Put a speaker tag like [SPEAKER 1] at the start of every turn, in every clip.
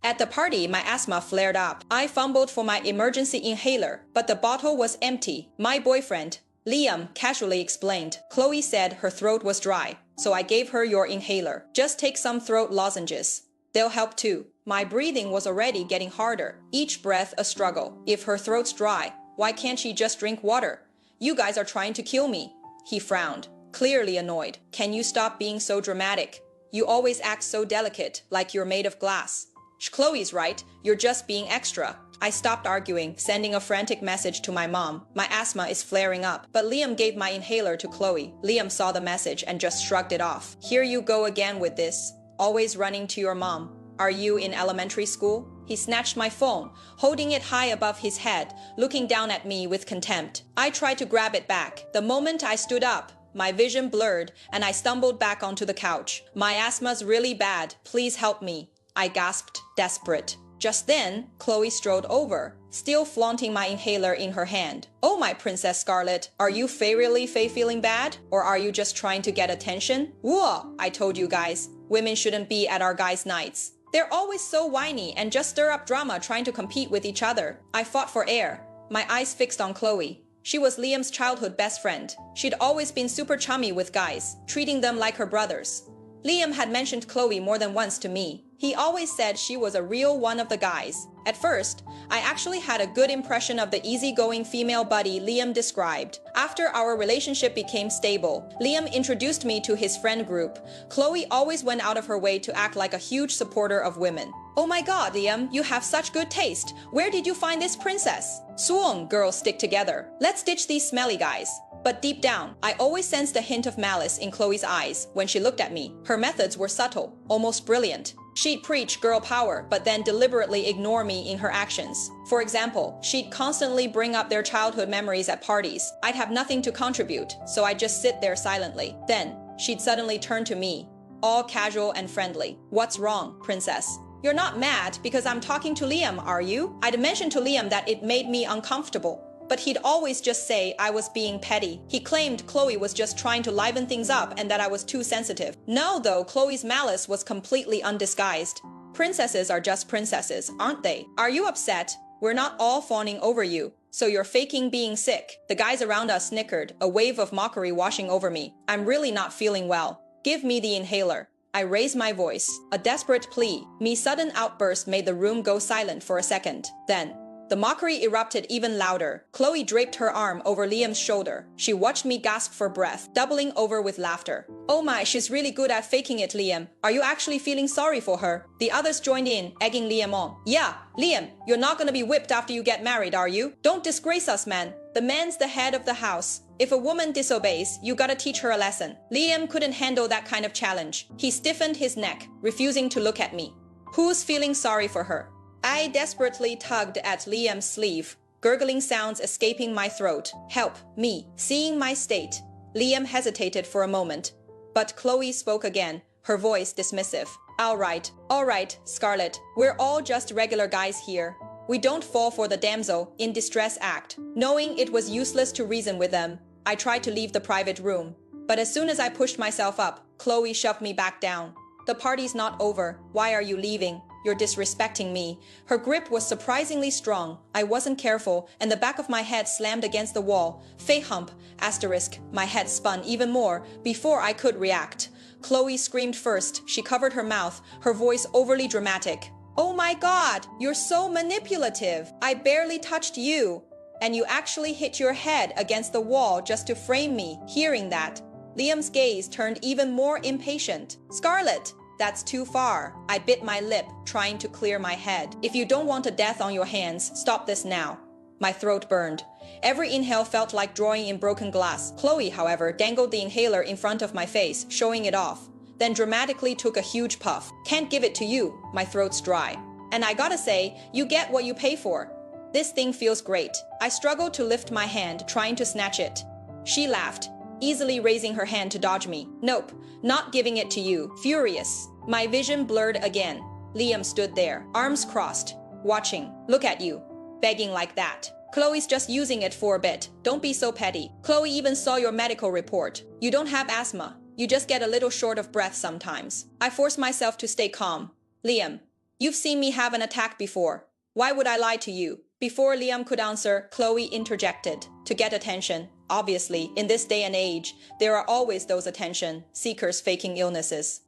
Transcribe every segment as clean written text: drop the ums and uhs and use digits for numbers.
[SPEAKER 1] At the party, my asthma flared up. I fumbled for my emergency inhaler, but the bottle was empty. My boyfriend, Liam, casually explained. Chloe said her throat was dry, so I gave her your inhaler. Just take some throat lozenges. They'll help too. My breathing was already getting harder, each breath a struggle. If her throat's dry, why can't she just drink water? You guys are trying to kill me. He frowned, clearly annoyed. Can you stop being so dramatic? You always act so delicate, like you're made of glass. Chloe's right, you're just being extra. I stopped arguing, sending a frantic message to my mom. My asthma is flaring up, but Liam gave my inhaler to Chloe. Liam saw the message and just shrugged it off. Here you go again with this. Always running to your mom. Are you in elementary school? He snatched my phone, holding it high above his head, looking down at me with contempt. I tried to grab it back. The moment I stood up, my vision blurred and I stumbled back onto the couch. My asthma's really bad. Please help me. I gasped, desperate. Just then, Chloe strolled over, still flaunting my inhaler in her hand. Oh, my Princess Scarlet, are you really feeling bad? Or are you just trying to get attention? Whoa, I told you guys, women shouldn't be at our guys' nights. They're always so whiny and just stir up drama trying to compete with each other. I fought for air, my eyes fixed on Chloe. She was Liam's childhood best friend. She'd always been super chummy with guys, treating them like her brothers. Liam had mentioned Chloe more than once to me. He always said she was a real one of the guys. At first, I actually had a good impression of the easygoing female buddy Liam described. After our relationship became stable, Liam introduced me to his friend group. Chloe always went out of her way to act like a huge supporter of women. Oh my god, Liam, you have such good taste. Where did you find this princess? Swoon, girls stick together. Let's ditch these smelly guys. But deep down, I always sensed a hint of malice in Chloe's eyes when she looked at me. Her methods were subtle, almost brilliant. She'd preach girl power, but then deliberately ignore me in her actions. For example, she'd constantly bring up their childhood memories at parties. I'd have nothing to contribute, so I'd just sit there silently. Then, she'd suddenly turn to me, all casual and friendly. What's wrong, princess? You're not mad because I'm talking to Liam, are you? I'd mentioned to Liam that it made me uncomfortable, but he'd always just say I was being petty. He claimed Chloe was just trying to liven things up and that I was too sensitive. No, though, Chloe's malice was completely undisguised. Princesses are just princesses, aren't they? Are you upset? We're not all fawning over you, so you're faking being sick. The guys around us snickered, a wave of mockery washing over me. I'm really not feeling well. Give me the inhaler. I raised my voice, a desperate plea. My sudden outburst made the room go silent for a second. Then, the mockery erupted even louder. Chloe draped her arm over Liam's shoulder. She watched me gasp for breath, doubling over with laughter. Oh my, she's really good at faking it, Liam. Are you actually feeling sorry for her? The others joined in, egging Liam on. Yeah, Liam, you're not gonna be whipped after you get married, are you? Don't disgrace us, man. The man's the head of the house. If a woman disobeys, you gotta teach her a lesson. Liam couldn't handle that kind of challenge. He stiffened his neck, refusing to look at me. Who's feeling sorry for her? I desperately tugged at Liam's sleeve, gurgling sounds escaping my throat. Help me. Seeing my state, Liam hesitated for a moment, but Chloe spoke again, her voice dismissive. All right, Scarlet. We're all just regular guys here. We don't fall for the damsel in distress act. Knowing it was useless to reason with them, I tried to leave the private room. But as soon as I pushed myself up, Chloe shoved me back down. The party's not over. Why are you leaving? You're disrespecting me. Her grip was surprisingly strong. I wasn't careful, and the back of my head slammed against the wall. Fey hump, asterisk. My head spun even more before I could react. Chloe screamed first. She covered her mouth, her voice overly dramatic. Oh my god, you're so manipulative. I barely touched you. And you actually hit your head against the wall just to frame me. Hearing that, Liam's gaze turned even more impatient. Scarlet! That's too far. I bit my lip, trying to clear my head. If you don't want a death on your hands, stop this now. My throat burned. Every inhale felt like drawing in broken glass. Chloe, however, dangled the inhaler in front of my face, showing it off, then dramatically took a huge puff. Can't give it to you. My throat's dry. And I gotta say, you get what you pay for. This thing feels great. I struggled to lift my hand, trying to snatch it. She laughed, easily raising her hand to dodge me. Nope, not giving it to you. Furious. My vision blurred again. Liam stood there, arms crossed, watching. Look at you, begging like that. Chloe's just using it for a bit. Don't be so petty. Chloe even saw your medical report. You don't have asthma. You just get a little short of breath sometimes. I forced myself to stay calm. Liam, You've seen me have an attack before. Why would I lie to you? Before Liam could answer, Chloe interjected. To get attention. Obviously, in this day and age, there are always those attention seekers faking illnesses.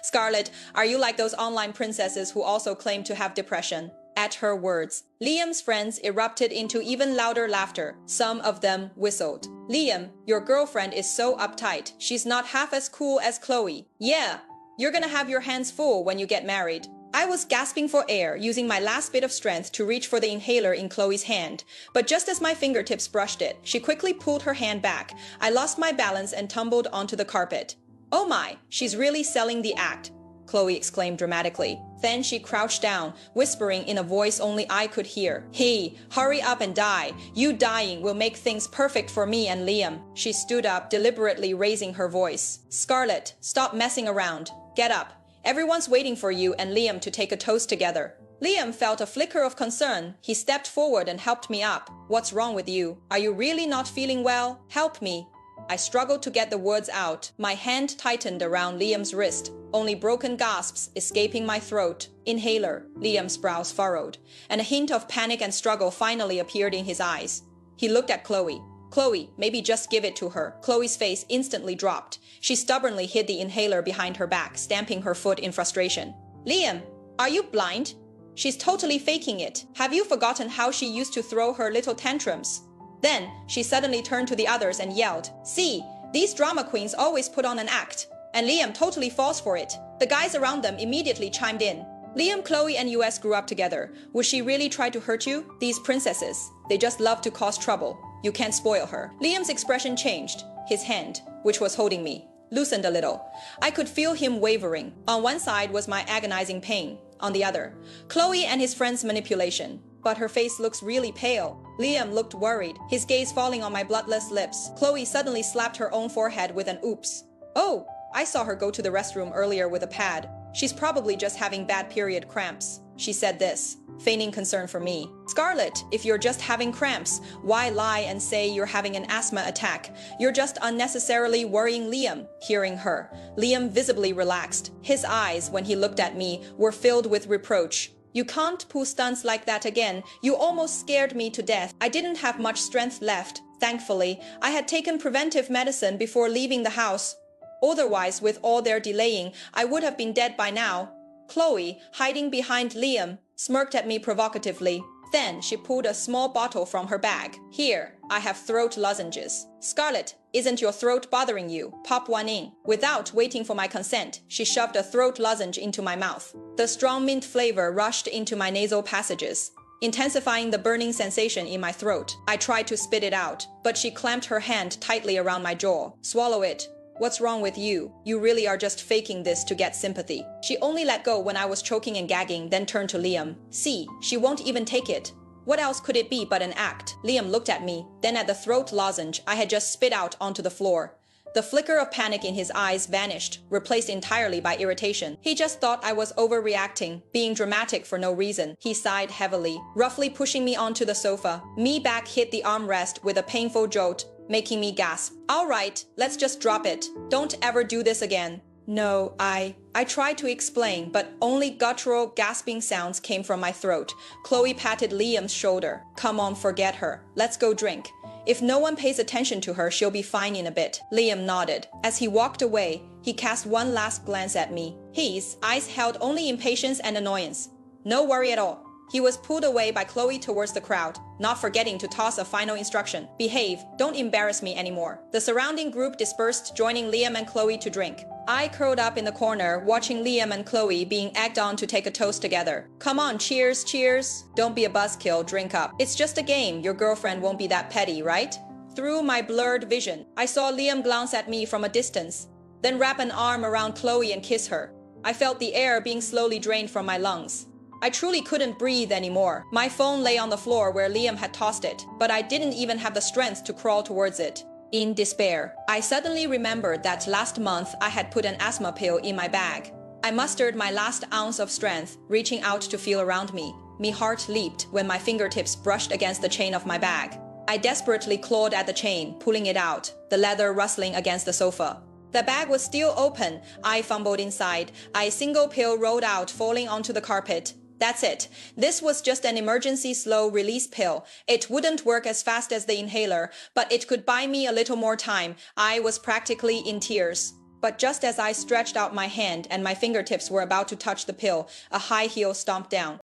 [SPEAKER 1] Scarlett, are you like those online princesses who also claim to have depression? At her words, Liam's friends erupted into even louder laughter. Some of them whistled. Liam, your girlfriend is so uptight. She's not half as cool as Chloe. Yeah, you're gonna have your hands full when you get married. I was gasping for air, using my last bit of strength to reach for the inhaler in Chloe's hand. But just as my fingertips brushed it, she quickly pulled her hand back. I lost my balance and tumbled onto the carpet. Oh my, she's really selling the act, Chloe exclaimed dramatically. Then she crouched down, whispering in a voice only I could hear. Hey, hurry up and die. You dying will make things perfect for me and Liam. She stood up, deliberately raising her voice. Scarlett, stop messing around. Get up. Everyone's waiting for you and Liam to take a toast together. Liam felt a flicker of concern. He stepped forward and helped me up. What's wrong with you? Are you really not feeling well? Help me. I struggled to get the words out. My hand tightened around Liam's wrist, only broken gasps escaping my throat. Inhaler. Liam's brows furrowed, and a hint of panic and struggle finally appeared in his eyes. He looked at Chloe. Chloe, maybe just give it to her. Chloe's face instantly dropped. She stubbornly hid the inhaler behind her back, stamping her foot in frustration. Liam, are you blind? She's totally faking it. Have you forgotten how she used to throw her little tantrums? Then, she suddenly turned to the others and yelled, See, these drama queens always put on an act. And Liam totally falls for it. The guys around them immediately chimed in. Liam, Chloe, and US grew up together. Would she really try to hurt you? These princesses, they just love to cause trouble. You can't spoil her. Liam's expression changed. His hand, which was holding me, loosened a little. I could feel him wavering. On one side was my agonizing pain. On the other, Chloe and his friend's manipulation. But her face looks really pale. Liam looked worried, his gaze falling on my bloodless lips. Chloe suddenly slapped her own forehead with an oops. Oh, I saw her go to the restroom earlier with a pad. She's probably just having bad period cramps. She said this, feigning concern for me. Scarlett, if you're just having cramps, why lie and say you're having an asthma attack? You're just unnecessarily worrying Liam. Hearing her, Liam visibly relaxed. His eyes, when he looked at me, were filled with reproach. You can't pull stunts like that again. You almost scared me to death. I didn't have much strength left. Thankfully, I had taken preventive medicine before leaving the house. Otherwise, with all their delaying, I would have been dead by now. Chloe, hiding behind Liam, smirked at me provocatively. Then she pulled a small bottle from her bag. Here, I have throat lozenges. Scarlett, isn't your throat bothering you? Pop one in. Without waiting for my consent, she shoved a throat lozenge into my mouth. The strong mint flavor rushed into my nasal passages, intensifying the burning sensation in my throat. I tried to spit it out, but she clamped her hand tightly around my jaw. Swallow it. What's wrong with you? You really are just faking this to get sympathy. She only let go when I was choking and gagging, then turned to Liam. See, she won't even take it. What else could it be but an act? Liam looked at me, then at the throat lozenge I had just spit out onto the floor. The flicker of panic in his eyes vanished, replaced entirely by irritation. He just thought I was overreacting, being dramatic for no reason. He sighed heavily, roughly pushing me onto the sofa. Me back hit the armrest with a painful jolt, making me gasp. All right, let's just drop it. Don't ever do this again. No, I tried to explain, but only guttural, gasping sounds came from my throat. Chloe patted Liam's shoulder. Come on, forget her. Let's go drink. If no one pays attention to her, she'll be fine in a bit. Liam nodded. As he walked away, he cast one last glance at me. His eyes held only impatience and annoyance. No worry at all. He was pulled away by Chloe towards the crowd, not forgetting to toss a final instruction. Behave, don't embarrass me anymore. The surrounding group dispersed, joining Liam and Chloe to drink. I curled up in the corner, watching Liam and Chloe being egged on to take a toast together. Come on, cheers, cheers. Don't be a buzzkill, drink up. It's just a game, your girlfriend won't be that petty, right? Through my blurred vision, I saw Liam glance at me from a distance, then wrap an arm around Chloe and kiss her. I felt the air being slowly drained from my lungs. I truly couldn't breathe anymore. My phone lay on the floor where Liam had tossed it, but I didn't even have the strength to crawl towards it. In despair, I suddenly remembered that last month I had put an asthma pill in my bag. I mustered my last ounce of strength, reaching out to feel around me. My heart leaped when my fingertips brushed against the chain of my bag. I desperately clawed at the chain, pulling it out, the leather rustling against the sofa. The bag was still open. I fumbled inside. A single pill rolled out, falling onto the carpet. That's it. This was just an emergency slow-release pill. It wouldn't work as fast as the inhaler, but it could buy me a little more time. I was practically in tears. But just as I stretched out my hand and my fingertips were about to touch the pill, a high heel stomped down.